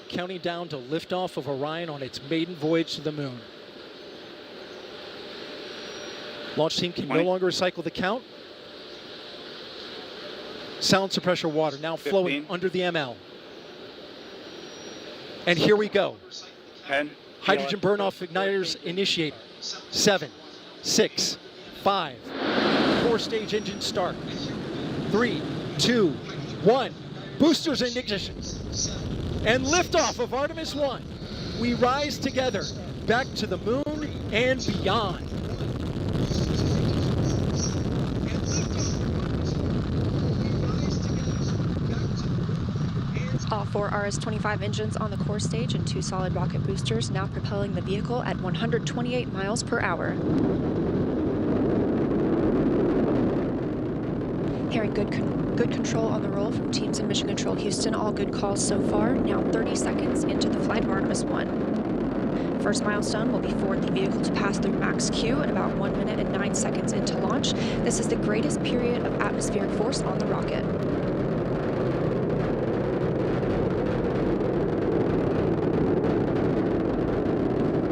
counting down to liftoff of Orion on its maiden voyage to the moon. Launch team can no longer recycle the count. Sound suppressor water now flowing under the ML. And here we go. 10. Hydrogen burn-off igniters initiated. 7, 6, 5. 4-stage engine start. 3, 2, 1. Boosters in ignition. And liftoff of Artemis I. We rise together back to the moon and beyond. All 4 RS-25 engines on the core stage and 2 solid rocket boosters now propelling the vehicle at 128 miles per hour. Hearing good control on the roll from teams in Mission Control Houston. All good calls so far. Now 30 seconds into the flight of Artemis I. First milestone will be for the vehicle to pass through max Q at about 1 minute and 9 seconds into launch. This is the greatest period of atmospheric force on the rocket.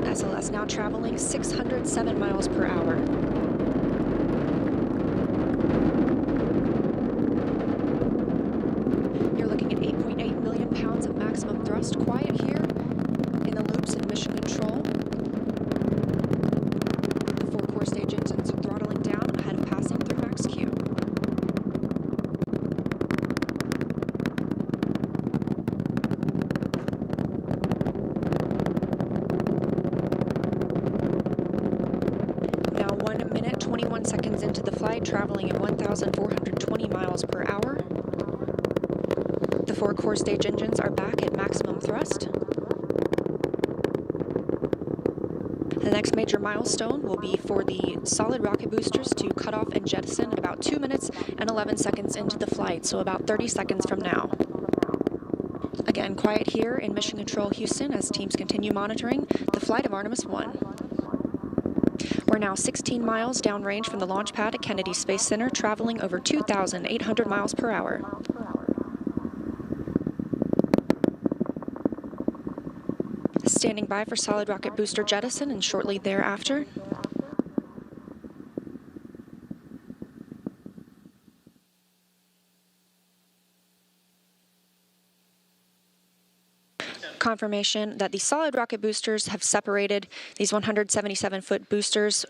SLS now traveling 607 miles per hour. You're looking at 8.8 million pounds of maximum thrust. Quiet here in the loops in Mission Control. The 4 core stage engines are throttling down ahead of passing through max Q. Now 1 minute, 21 seconds into the flight, traveling at 1,420 miles per hour. The 4 core stage engines are back at maximum thrust. The next major milestone will be for the solid rocket boosters to cut off and jettison at about 2 minutes and 11 seconds into the flight, so about 30 seconds from now. Again, quiet here in Mission Control Houston as teams continue monitoring the flight of Artemis I. We're now 16 miles downrange from the launch pad at Kennedy Space Center, traveling over 2,800 miles per hour. Standing by for solid rocket booster jettison and shortly thereafter. Confirmation that the solid rocket boosters have separated these 177-foot boosters.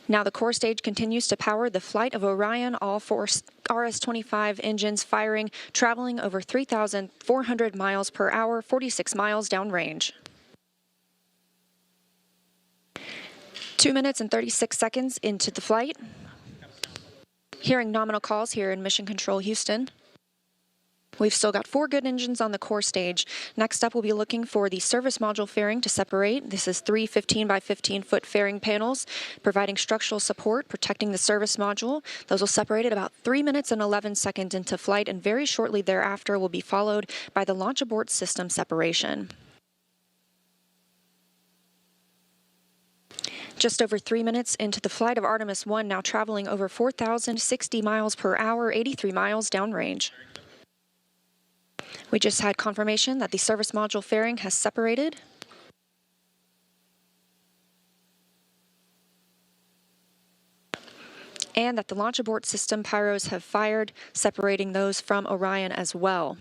Now the core stage continues to power the flight of Orion, all 4 RS-25 engines firing, traveling over 3,400 miles per hour, 46 miles downrange. 2 minutes and 36 seconds into the flight. Hearing nominal calls here in Mission Control Houston. We've still got 4 good engines on the core stage. Next up, we'll be looking for the service module fairing to separate. This is 3 15 by 15 foot fairing panels, providing structural support, protecting the service module. Those will separate at about 3 minutes and 11 seconds into flight, and very shortly thereafter will be followed by the launch abort system separation. Just over 3 minutes into the flight of Artemis I, now traveling over 4,060 miles per hour, 83 miles downrange. We just had confirmation that the service module fairing has separated. And that the launch abort system pyros have fired, separating those from Orion as well.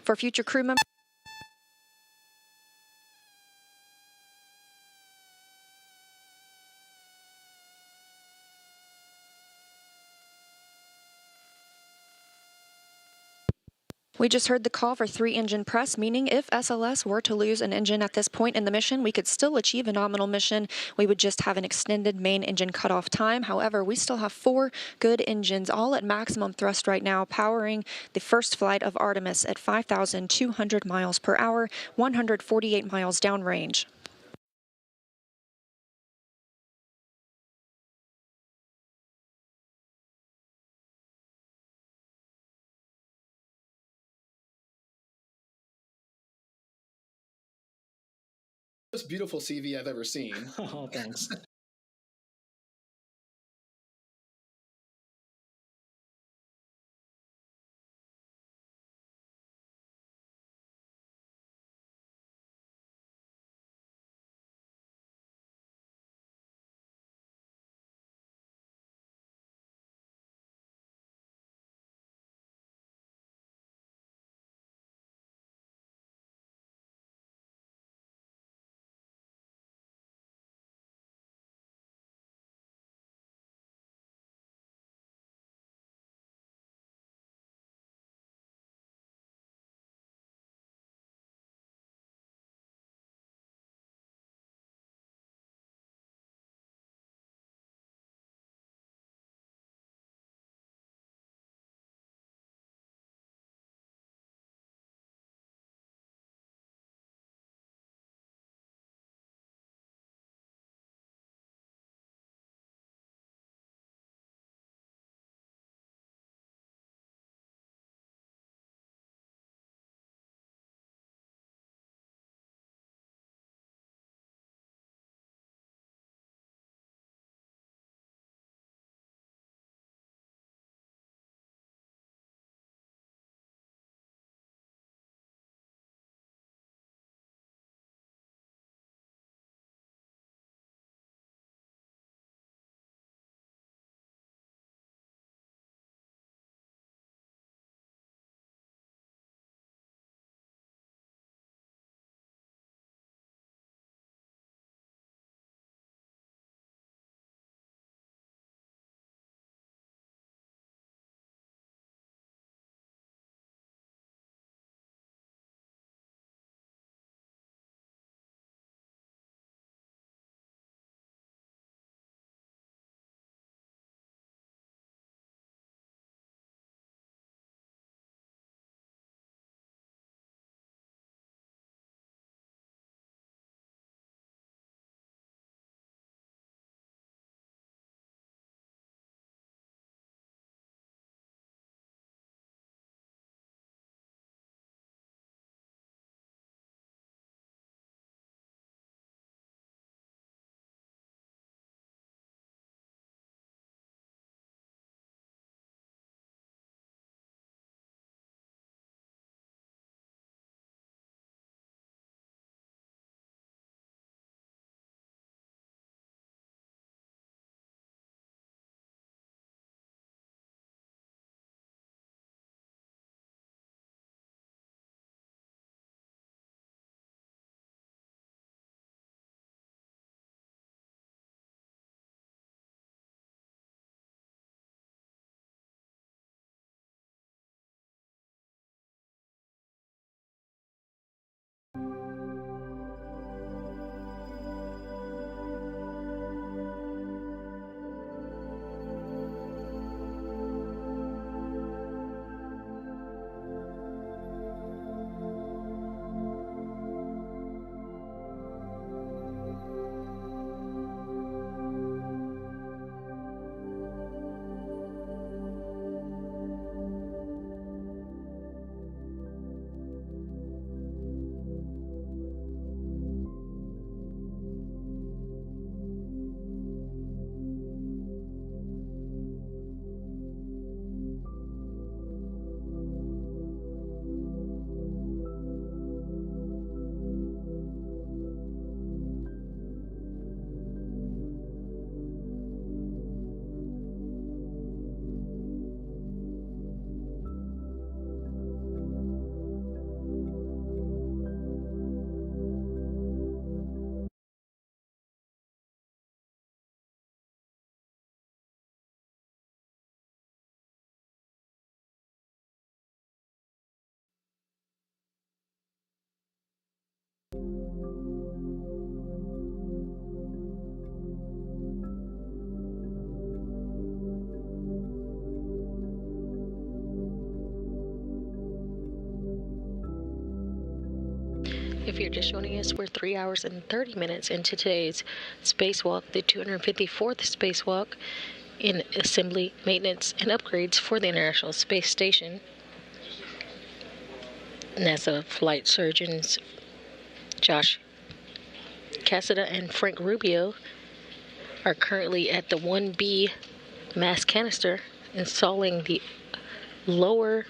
For future crew members, we just heard the call for 3-engine press, meaning if SLS were to lose an engine at this point in the mission, we could still achieve a nominal mission. We would just have an extended main engine cutoff time. However, we still have 4 good engines, all at maximum thrust right now, powering the first flight of Artemis at 5,200 miles per hour, 148 miles downrange. Most beautiful CV I've ever seen. Oh, thanks. If you're just joining us, we're 3 hours and 30 minutes into today's spacewalk, the 254th spacewalk in assembly, maintenance, and upgrades for the International Space Station. NASA flight surgeons Josh Cassada and Frank Rubio are currently at the 1B mass canister installing the lower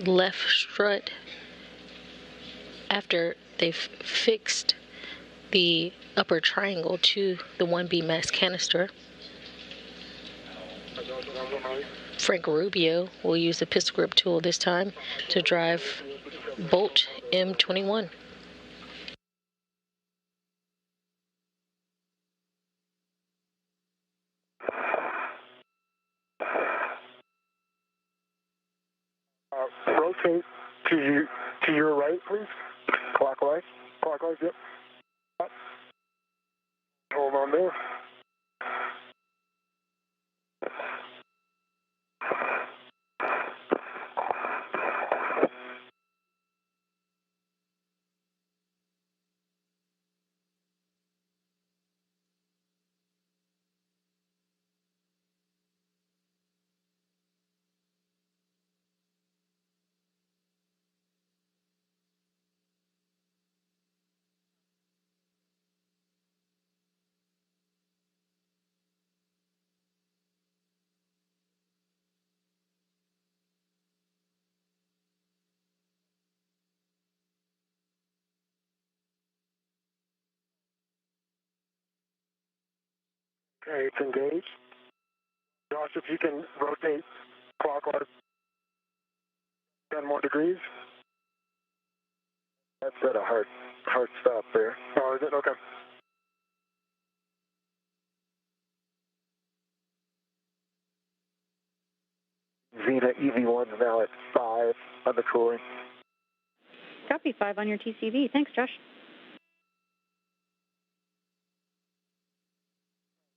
left strut after they've fixed the upper triangle to the 1B mass canister. Frank Rubio will use the pistol grip tool this time to drive bolt M21. Rotate to your right, please. Clockwise. Clockwise, yep. Hold on there. Okay, it's engaged. Josh, if you can rotate clockwise 10 more degrees. That's at a hard stop there. Oh, is it? Okay. Zeta EV1 is now at 5 on the cooling. Copy, 5 on your TCV. Thanks, Josh.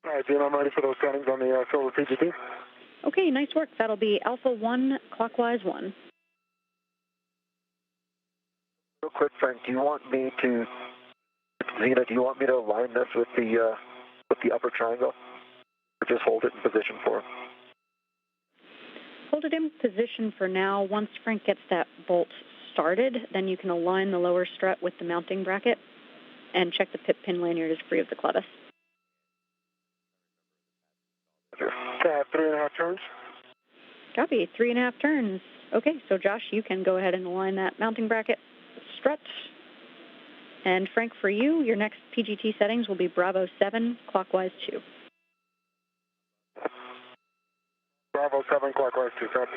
All right, Dean, I'm ready for those settings on the solar PGT. Okay, nice work. That'll be Alpha 1, clockwise 1. Real quick, Frank, do you want me to align this with the upper triangle? Or just hold it in position for him? Hold it in position for now. Once Frank gets that bolt started, then you can align the lower strut with the mounting bracket and check the pit pin lanyard is free of the clevis. 3.5 turns. Copy, 3.5 turns. Okay, so Josh, you can go ahead and align that mounting bracket strut. And Frank, for you, your next PGT settings will be Bravo 7, clockwise 2. Bravo 7, clockwise 2, copy.